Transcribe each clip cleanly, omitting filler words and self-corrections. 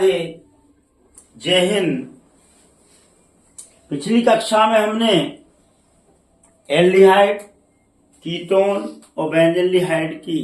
राधे, जय हिंद। पिछली कक्षा में हमने एल्डिहाइड, कीटोन और बेंजल्डिहाइड की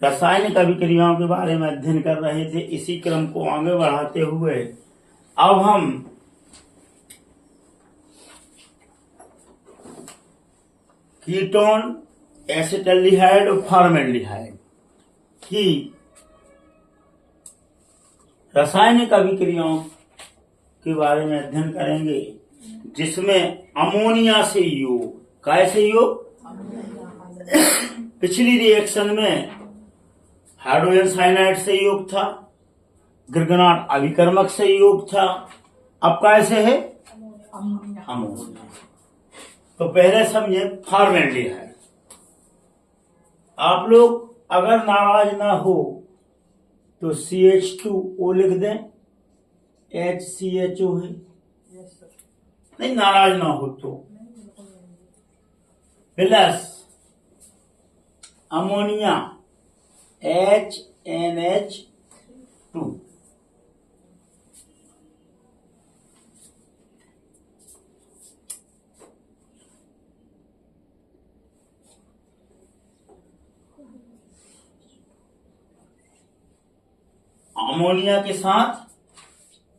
रासायनिक अभिक्रियाओं के बारे में अध्ययन कर रहे थे। इसी क्रम को आगे बढ़ाते हुए अब हम कीटोन, एसिटाल्डिहाइड और फॉर्मेल्डिहाइड की रासायनिक अभिक्रियाओं के बारे में अध्ययन करेंगे, जिसमें अमोनिया से योग, कैसे योग? पिछली रिएक्शन में हाइड्रोजन साइनाइड से योग था, गिरगनाट अभिकर्मक से योग था। अब कैसे है? अमोनिया। तो पहले समझे फॉर्मेल्डिहाइड। आप लोग अगर नाराज ना हो तो CH2O लिख दें, HCHO है। नहीं, नाराज ना हो तो प्लस अमोनिया HNH2। अमोनिया के साथ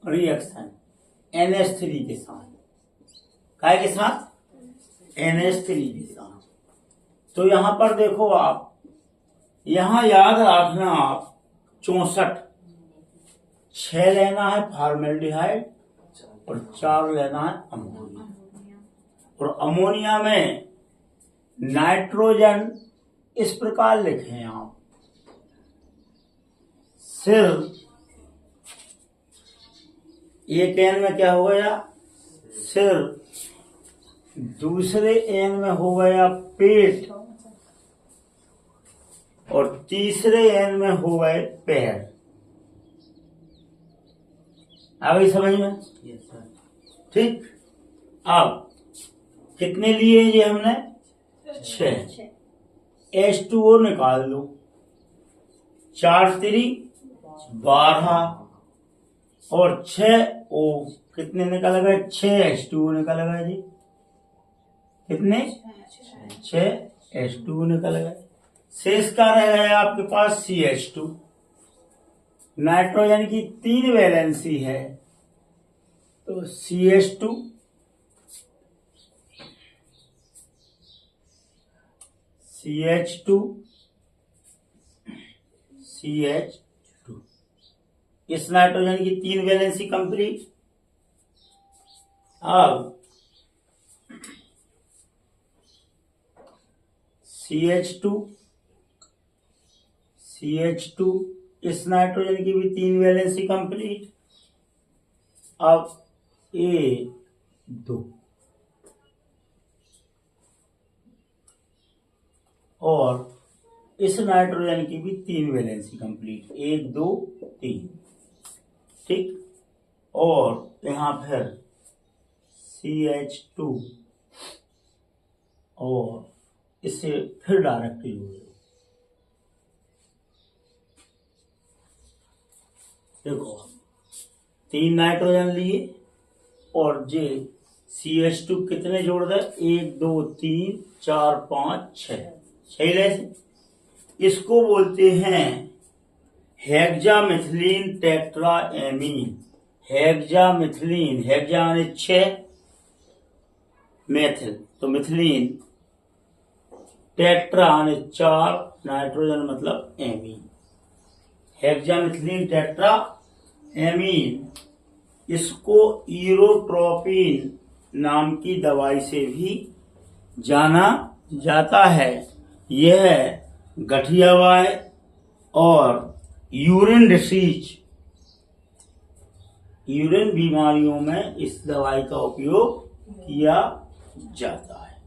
रिएक्शन NH3 के साथ, काय के साथ? NH3 के साथ। तो यहां पर देखो आप, यहां याद रखना आप 64, 6 लेना है फॉर्मेल्डिहाइड और 4 लेना है अमोनिया। और अमोनिया में नाइट्रोजन इस प्रकार लिखें आप, सिर्फ एक एन में क्या हो गया? सिर्फ। दूसरे एन में हो गया पेट और तीसरे एन में हो गए पैर। आ गई समझ में? ठीक। अब कितने लिए ये हमने? 6। H2O निकाल लो, 4 3 12 और 6O कितने निकल गए? 6 H2O निकल गए जी। कितने? 6 H2O निकल गए। शेष का रह गया आपके पास CH2। नाइट्रोजन की 3 वैलेंसी है तो CH2 CH2 CH2। इस नाइट्रोजन की 3 वैलेंसी कंप्लीट। अब CH2 इस नाइट्रोजन की भी 3 वैलेंसी कंप्लीट। अब A2 और इस नाइट्रोजन की भी 3 वैलेंसी कंप्लीट, 1 2 3। ठीक। और यहां फिर CH2 और इससे फिर डायरेक्ट यूज। देखो 3 नाइट्रोजन लिए और जे CH2 कितने जोड़ दे? 1 2 3 4 5 6। 6 ले। इसको बोलते हैं हेक्सामिथिलीन टेट्राएमीन। हेक्सामिथिलीन, हेक्सा यानी 6, मेथिल तो मिथिलीन, टेट्रा यानी 4, नाइट्रोजन मतलब एमीन। हेक्सामिथिलीन tetra amine. इसको इरोट्रोपिन नाम की दवाई से भी जाना जाता है। यह गठिया वाय और यूरिन डिसीज, यूरिन बीमारियों में इस दवाई का उपयोग किया जाता है।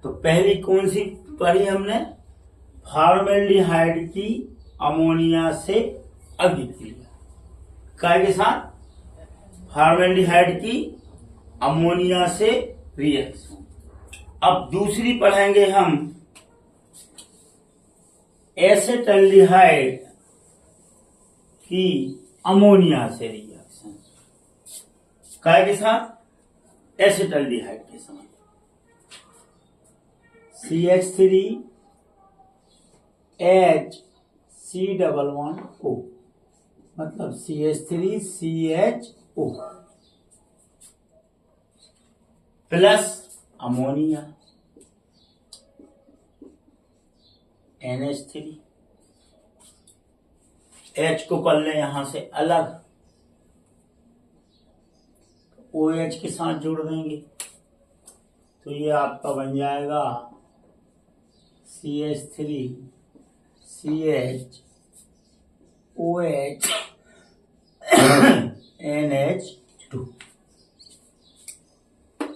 तो पहली कौन सी पढ़ी हमने? फॉर्मेल्डिहाइड की अमोनिया से अभिक्रिया। काय के साथ? फॉर्मेल्डिहाइड की अमोनिया से रिएक्शन। अब दूसरी पढ़ेंगे हम एसिटाल्डिहाइड कि अमोनिया से रिएक्शन काय के साथ, एसिटल्डिहाइड के साथ, CH3HC11O मतलब CH3CHO plus ammonia NH3, H को कर लें यहां से अलग, OH के साथ जोड़ देंगे तो ये आपका बन जाएगा CH3CHOH NH2,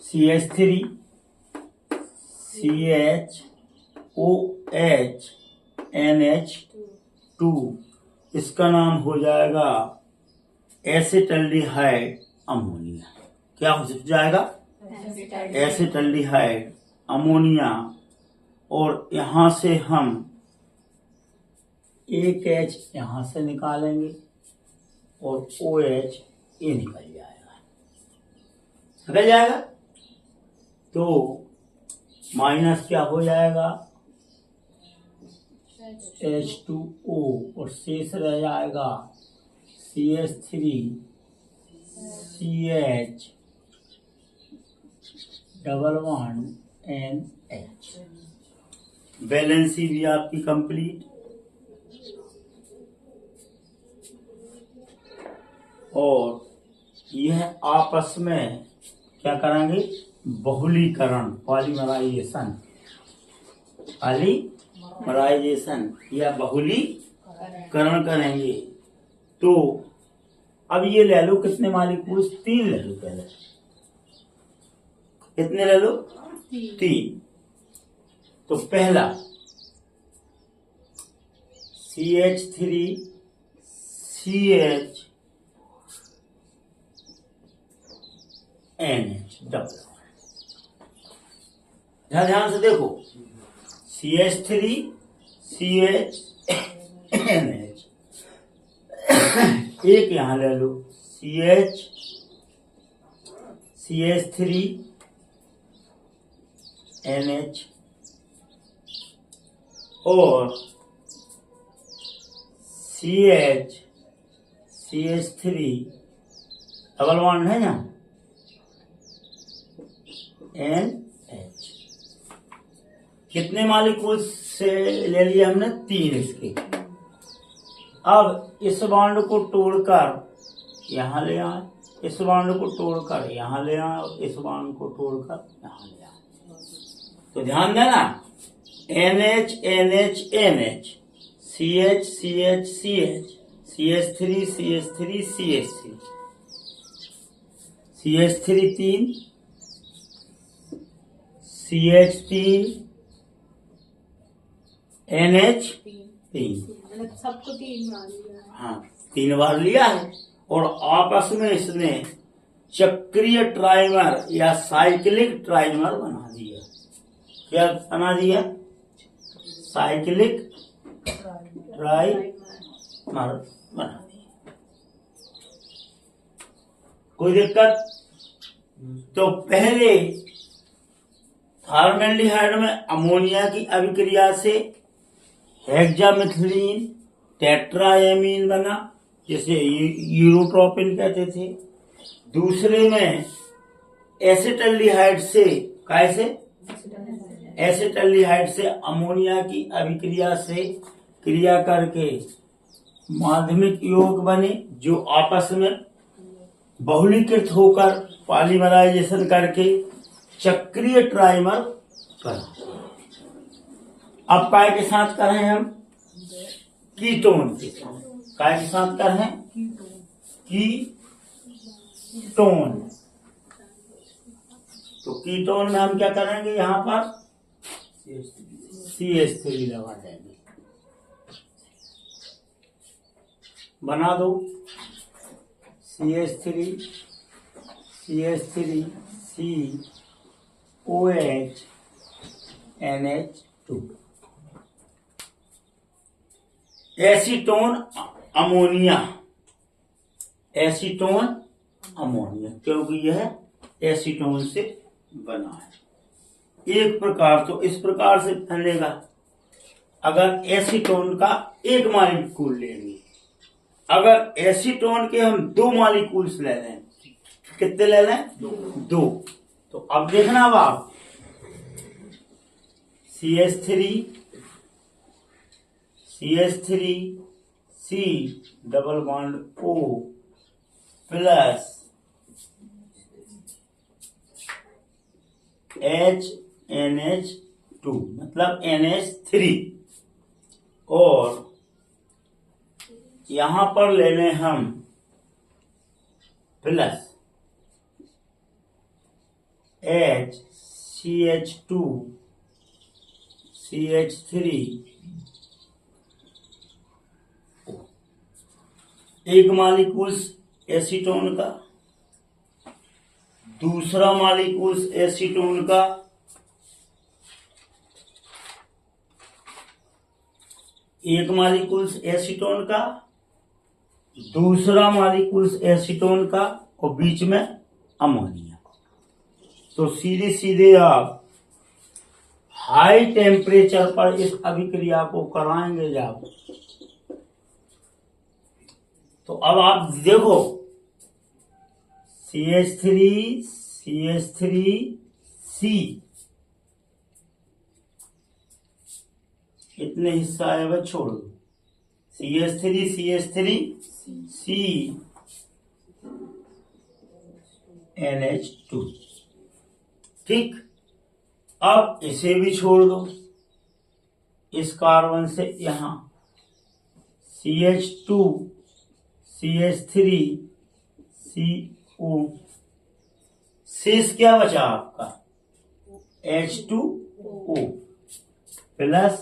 CH3CHOH NH2, इसका नाम हो जाएगा एसिटल्डिहाइड अमोनिया। क्या हो जाएगा? Acetaldehyde ammonia. और यहां से हम एक H यहां से निकालेंगे और OH ये निकल जाएगा, तो माइनस क्या हो जाएगा, H2O और शेष रह जाएगा CH3CH11NH। बैलेंसी भी आपकी कंप्लीट। और यह आपस में क्या करेंगे, बहुलीकरण, पॉलीमराइजेशन या बहुलीकरण करेंगे। तो अब ये ले लो, कितने मॉलिक्यूल्स, 3 ले लो पहले। कितने ले लो? 3। तो पहला CH3CHNH डबल। ध्यान से देखो, CH3CHNH, एक यहां ले लो CH3NH और CH3 डबल बॉन्ड है ना, NH। कितने मॉलिक्यूल से ले लिया हमने? 3 इसके। अब इस बॉन्ड को तोड़कर यहां ले आए, इस बॉन्ड को तोड़कर यहां ले आए और इस बॉन्ड को तोड़कर यहां ले आए। तो ध्यान देना, NH NH NH, CH CH CH, CH3 CH3 CH3, CH3 3, CH3 NH 3, मतलब सबको 3 बार लिया है। हाँ 3 बार लिया है। और आपस में इसने चक्रीय ट्राइमर या साइक्लिक ट्राइमर बना दिया। क्या बना दिया? साइक्लिक ट्राइमर बना दिया। कोई दिक्कत? तो पहले फॉर्मेल्डिहाइड में अमोनिया की अभिक्रिया से हेक्सामिथिलीन टेट्राएमीन बना, जिसे यूरोट्रोपिन कहते थे। दूसरे में एसिटल्डिहाइड से, कैसे? एसिटल्डिहाइड से अमोनिया की अभिक्रिया से क्रिया करके माध्यमिक यौगिक बने, जो आपस में बहुलीकृत होकर पॉलीमराइजेशन करके चक्रीय ट्राइमर बना। अब काय के साथ कर रहे हैं हम? कीटोन के साथ। काय के साथ कर रहे हैं? कीटोन। तो कीटोन में हम क्या करेंगे, यहां पर CH3 लगा देंगे। बना दो CH3 COH NH2। Acetone ammonia, acetone ammonia, क्योंकि यह एसीटोन से बना है। एक प्रकार तो इस प्रकार से बनेगा, अगर एसीटोन का एक मालिक्यूल लेंगे, अगर एसीटोन के हम 2 मालिक्यूल्स ले लें, कितने ले लें? 2। तो अब देखना अब आप CH3 C double bond O plus NH2 मतलब NH3, और यहां पर ले लें हम प्लस CH2 CH3, एक मालिक्यूल्स एसीटोन का, दूसरा मालिक्यूल्स एसीटोन का, एक मालिक्यूल्स एसीटोन का, दूसरा मालिक्यूल्स एसीटोन का, और बीच में अमोनिया। तो सीधे सीधे आप हाई टेम्परेचर पर इस अभिक्रिया को कराएंगे जब, तो अब आप देखो CH3C इतने हिस्सा है वह छोड़ दो, CH3C NH2, ठीक। अब इसे भी छोड़ दो, इस कार्बन से यहां CH2 CH3 CO, शेष क्या बचा आपका? H2O प्लस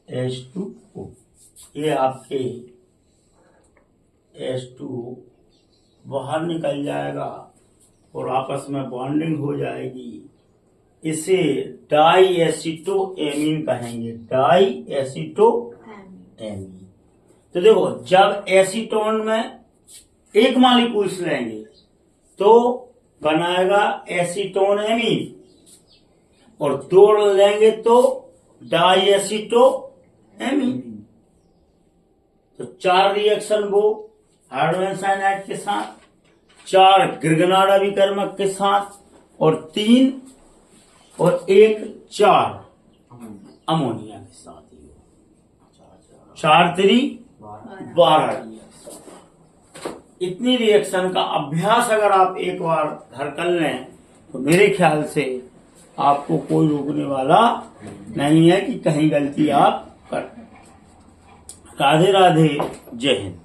H2O, ये आपके H2O बाहर निकल जाएगा और आपस में बॉन्डिंग हो जाएगी। इसे डाई एसीटोएमीन कहेंगे, डाई एसीटोएमीन। तो देखो, जब एसीटोन में एक मालिक्यूल्स लेंगे तो बनाएगा एसीटोन एमीन, और 2 लेंगे तो डाई एसीटोएमीन। तो 4 रिएक्शन वो हाइड्रोजन साइनाइड के साथ, 4 गिरगनाड अभिकर्मक के साथ, और 3 और 1 4 अमोनिया के साथ, 4 3 12। इतनी रिएक्शन का अभ्यास अगर आप एक बार घर कर लें तो मेरे ख्याल से आपको कोई रोकने वाला नहीं है कि कहीं गलती आप कर। राधे राधे, जय हिंद।